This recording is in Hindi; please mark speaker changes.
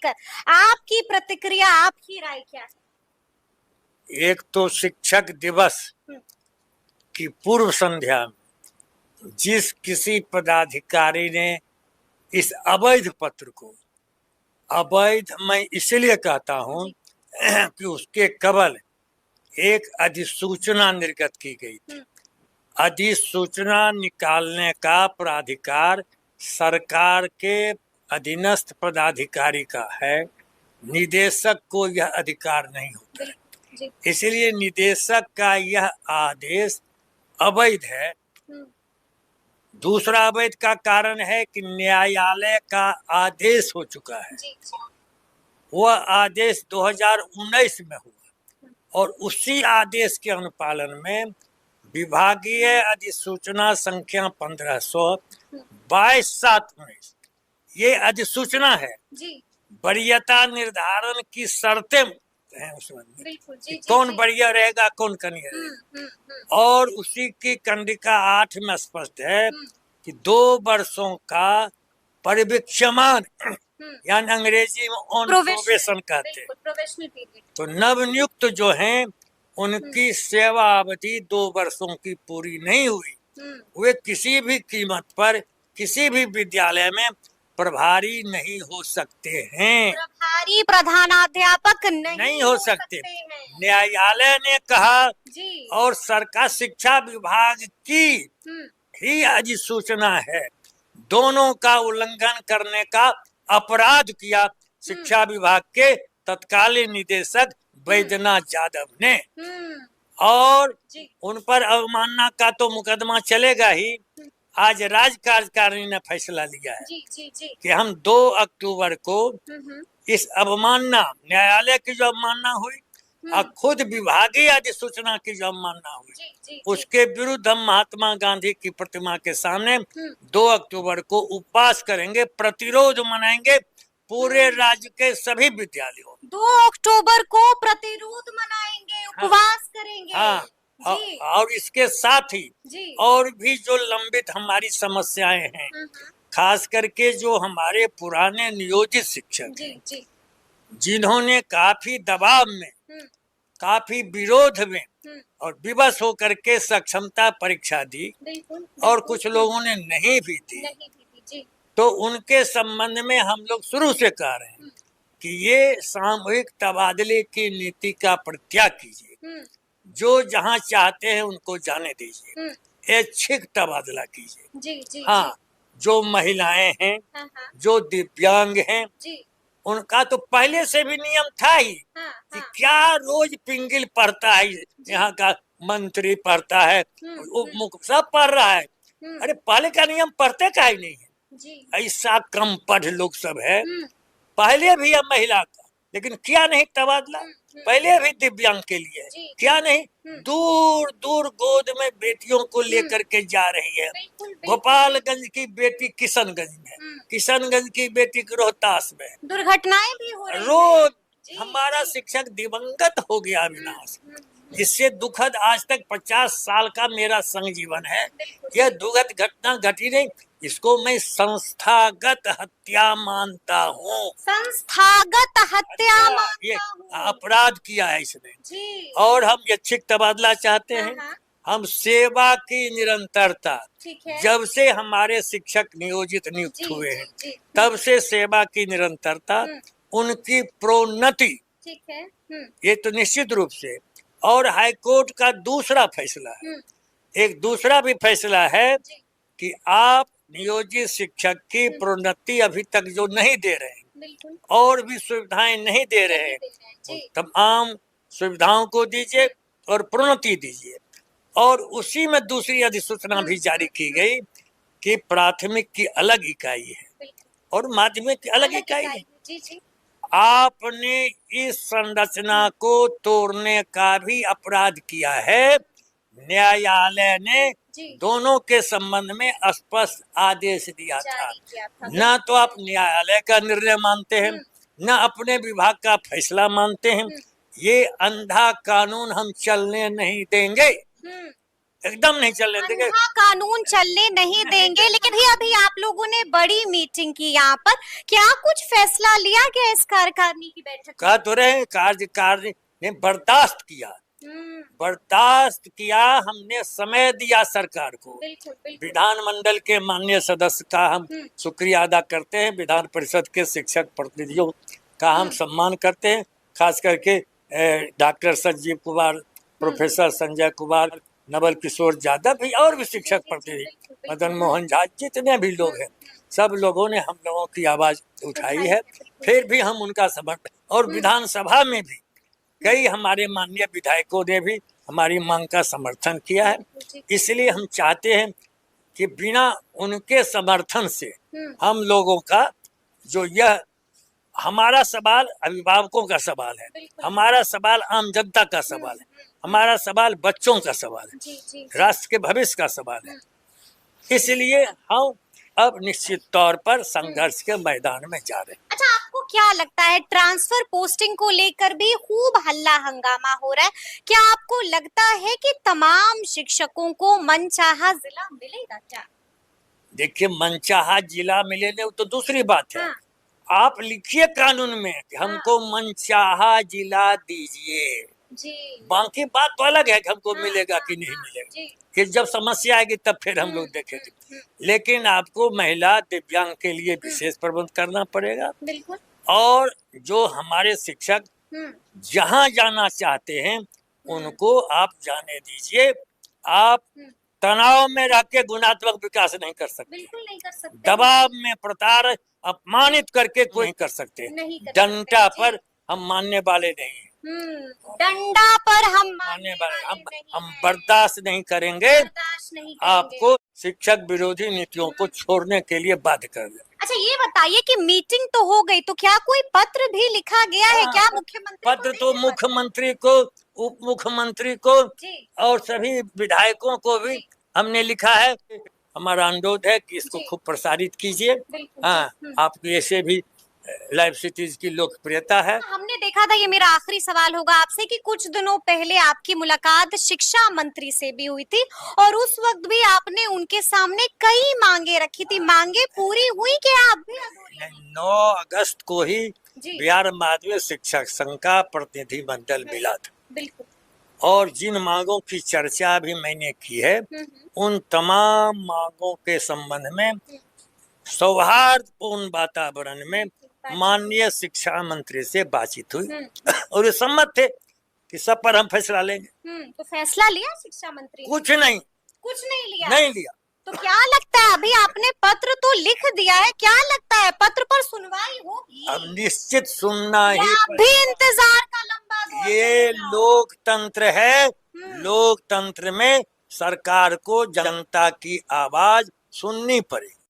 Speaker 1: लेकर आपकी प्रतिक्रिया, आपकी राय क्या है?
Speaker 2: एक तो शिक्षक दिवस की पूर्व संध्या में जिस किसी पदाधिकारी ने इस अवैध पत्र को, अवैध मैं इसलिए कहता हूं कि उसके केवल एक अधिसूचना निर्गत की गई थी। अधिसूचना निकालने का प्राधिकार सरकार के अधीनस्थ पदाधिकारी का है, निदेशक को यह अधिकार नहीं होता है। इसलिए निदेशक का यह आदेश अवैध है। दूसरा अवैध का कारण है कि न्यायालय का आदेश हो चुका है। वह आदेश 2019 में हुआ और उसी आदेश के अनुपालन में विभागीय अधिसूचना संख्या 1522/7/19 ये अधिसूचना है। वरीयता निर्धारण की शर्तें हैं उसमें, कौन वरीय रहेगा कौन कनीय रहेगा। और उसी की कंडिका 8 में स्पष्ट है कि 2 वर्षों का परिवीक्षमान, यानी अंग्रेजी में ऑन प्रोबेशन कहते हैं। तो नवनियुक्त जो हैं उनकी सेवा अवधि 2 वर्षों की पूरी नहीं हुई, वे किसी भी कीमत पर किसी भी विद्यालय में प्रभारी नहीं हो सकते हैं।
Speaker 1: प्रभारी प्रधानाध्यापक
Speaker 2: नहीं हो सकते। न्यायालय ने कहा और सरकार शिक्षा विभाग की ही अधिसूचना है, दोनों का उल्लंघन करने का अपराध किया शिक्षा विभाग के तत्कालीन निदेशक वैद्यनाथ यादव ने, और उन पर अवमानना का तो मुकदमा चलेगा ही। आज राज्य कार्यकारिणी ने फैसला लिया है कि हम 2 अक्टूबर को इस अवमानना, न्यायालय की जो अवमानना हुई और खुद विभागीय अधिसूचना की जो अवमानना हुई, उसके विरुद्ध हम महात्मा गांधी की प्रतिमा के सामने 2 अक्टूबर को उपवास करेंगे, प्रतिरोध मनाएंगे पूरे राज्य के सभी विद्यालयों।
Speaker 1: 2 अक्टूबर को प्रतिरोध मनाएंगे, उपवास करेंगे।
Speaker 2: हाँ, और इसके साथ ही और भी जो लंबित हमारी समस्याएं हैं, खास करके जो हमारे पुराने नियोजित शिक्षक जिन्होंने काफी दबाव में, काफी विरोध में और विवश होकर के सक्षमता परीक्षा दी और कुछ लोगों ने नहीं भी दी, तो उनके संबंध में हम लोग शुरू से कह रहे हैं कि ये सामूहिक तबादले की नीति का परित्याग कीजिए, जो जहां चाहते हैं उनको जाने दीजिए, ऐच्छिक तबादला कीजिए। हाँ, जो महिलाएं हैं, जो दिव्यांग हैं, उनका तो पहले से भी नियम था ही कि क्या रोज पिंगिल पढ़ता है, यहाँ का मंत्री पढ़ता है, सब पढ़ रहा है। अरे पहले का नियम पढ़ते का ही नहीं है। ऐसा कम पढ़ लोग सब है। पहले भी है महिला का, लेकिन क्या नहीं तबादला, पहले भी दिव्यांग के लिए क्या नहीं, दूर दूर गोद में बेटियों को लेकर के जा रही है। गोपालगंज की बेटी किशनगंज में, किशनगंज की बेटी रोहतास में,
Speaker 1: दुर्घटनाएं भी हो रही
Speaker 2: रोज। हमारा शिक्षक दिवंगत हो गया विनाश, जिससे दुखद आज तक 50 साल का मेरा संग जीवन है, यह दुखद घटना घटी नहीं। इसको मैं संस्थागत हत्या मानता हूँ।
Speaker 1: संस्थागत हत्या
Speaker 2: ये अपराध किया है इसने। और हम ऐच्छिक तबादला चाहते हैं। हम सेवा की निरंतरता, जब से हमारे शिक्षक नियोजित नियुक्त हुए हैं तब से सेवा की निरंतरता, उनकी प्रोन्नति, ये तो निश्चित रूप से। और हाईकोर्ट का दूसरा फैसला है, एक दूसरा भी फैसला है कि आप नियोजित शिक्षक की प्रोन्नति अभी तक जो नहीं दे रहे हैं और भी सुविधाएं नहीं दे रहे हैं, तमाम सुविधाओं को दीजिए और प्रोन्नति दीजिए। और उसी में दूसरी अधिसूचना भी जारी की गई कि प्राथमिक की अलग इकाई है और माध्यमिक की अलग इकाई है। आपने इस संरचना को तोड़ने का भी अपराध किया है। न्यायालय ने दोनों के संबंध में स्पष्ट आदेश दिया था। न तो आप न्यायालय का निर्णय मानते हैं, न अपने विभाग का फैसला मानते हैं। ये अंधा कानून हम चलने नहीं देंगे। एकदम नहीं चलने देंगे।
Speaker 1: अंधा कानून चलने नहीं देंगे। लेकिन ही अभी आप लोगों ने बड़ी मीटिंग की यहाँ पर, क्या कुछ फैसला लिया गया इस कार्यकारिणी की बैठक में?
Speaker 2: कह तो रहे कार्यकारिणी ने बर्दाश्त किया, बर्दाश्त किया। हमने समय दिया सरकार को।
Speaker 1: बिल्कुल, बिल्कुल।
Speaker 2: विधानमंडल के माननीय सदस्य का हम शुक्रिया अदा करते हैं। विधान परिषद के शिक्षक प्रतिनिधियों का हम सम्मान करते हैं। खास करके डॉक्टर संजीव कुमार, प्रोफेसर संजय कुमार, नवल किशोर यादव भी, और भी शिक्षक प्रतिनिधि, मदन मोहन झा, जितने भी लोग हैं, सब लोगों ने हम लोगों की आवाज उठाई है। फिर भी हम उनका समर्थन, और विधानसभा में भी कई हमारे माननीय विधायकों ने भी हमारी मांग का समर्थन किया है। इसलिए हम चाहते हैं कि बिना उनके समर्थन से हम लोगों का जो यह हमारा सवाल अभिभावकों का सवाल है, हमारा सवाल आम जनता का सवाल है, हमारा सवाल बच्चों का सवाल है, राष्ट्र के भविष्य का सवाल है। इसलिए हम अब निश्चित तौर पर संघर्ष के मैदान में जा रहे हैं।
Speaker 1: अच्छा, आपको क्या लगता है ट्रांसफर पोस्टिंग को लेकर भी खूब हल्ला हंगामा हो रहा है, क्या आपको लगता है कि तमाम शिक्षकों को मनचाहा जिला मिलेगा क्या?
Speaker 2: देखिए, मनचाहा जिला मिले नहीं तो दूसरी बात है। आप लिखिए कानून में कि हमको मनचाहा जिला दीजिए, बाकी बात तो अलग है कि हमको मिलेगा कि नहीं मिलेगा, कि जब समस्या आएगी तब फिर हम लोग देखेंगे। लेकिन आपको महिला दिव्यांग के लिए विशेष प्रबंध करना पड़ेगा।
Speaker 1: बिल्कुल।
Speaker 2: और जो हमारे शिक्षक जहाँ जाना चाहते हैं उनको आप जाने दीजिए। आप तनाव में रह के गुणात्मक विकास नहीं कर सकते,
Speaker 1: बिल्कुल नहीं कर सकते।
Speaker 2: दबाव में प्रताड़ित अपमानित करके कोई नहीं कर सकते। डंडा पर हम मानने वाले नहीं हैं।
Speaker 1: डंडा पर हम
Speaker 2: मानने वाले हम बर्दाश्त नहीं करेंगे। आपको शिक्षक विरोधी नीतियों को छोड़ने के लिए बाध्य कर दें।
Speaker 1: अच्छा, ये बताइए कि मीटिंग तो हो गई, तो क्या कोई पत्र भी लिखा गया है क्या मुख्यमंत्री?
Speaker 2: पत्र तो मुख्यमंत्री को, उप मुख्यमंत्री को और सभी विधायकों को भी हमने लिखा है। हमारा अनुरोध है कि इसको खूब प्रसारित कीजिए। हाँ, आपकी ऐसे भी लाइव सिटीज की लोकप्रियता है।
Speaker 1: हमने देखा था, ये मेरा आखिरी सवाल होगा आपसे, कि कुछ दिनों पहले आपकी मुलाकात शिक्षा मंत्री से भी हुई थी और उस वक्त भी आपने उनके सामने कई मांगे रखी थी, मांगे पूरी हुई क्या आप भी अधूरी?
Speaker 2: 9 अगस्त को ही बिहार माध्यमिक शिक्षक संघ का प्रतिनिधि मंडल मिला था।
Speaker 1: बिल्कुल।
Speaker 2: और जिन मांगों की चर्चा भी मैंने की है, उन तमाम मांगों के संबंध में सौहार्दपूर्ण वातावरण में माननीय शिक्षा मंत्री से बातचीत हुई और वे सम्मत थे कि सब पर हम फैसला लेंगे।
Speaker 1: तो फैसला लिया शिक्षा मंत्री?
Speaker 2: कुछ नहीं
Speaker 1: लिया।
Speaker 2: नहीं लिया।
Speaker 1: तो क्या लगता है, अभी आपने पत्र तो लिख दिया है, क्या लगता है पत्र पर सुनवाई होगी?
Speaker 2: अब निश्चित सुनना ही
Speaker 1: भी इंतजार का लंबा दौर।
Speaker 2: ये लोकतंत्र है। लोकतंत्र में सरकार को जनता की आवाज सुननी पड़ेगी।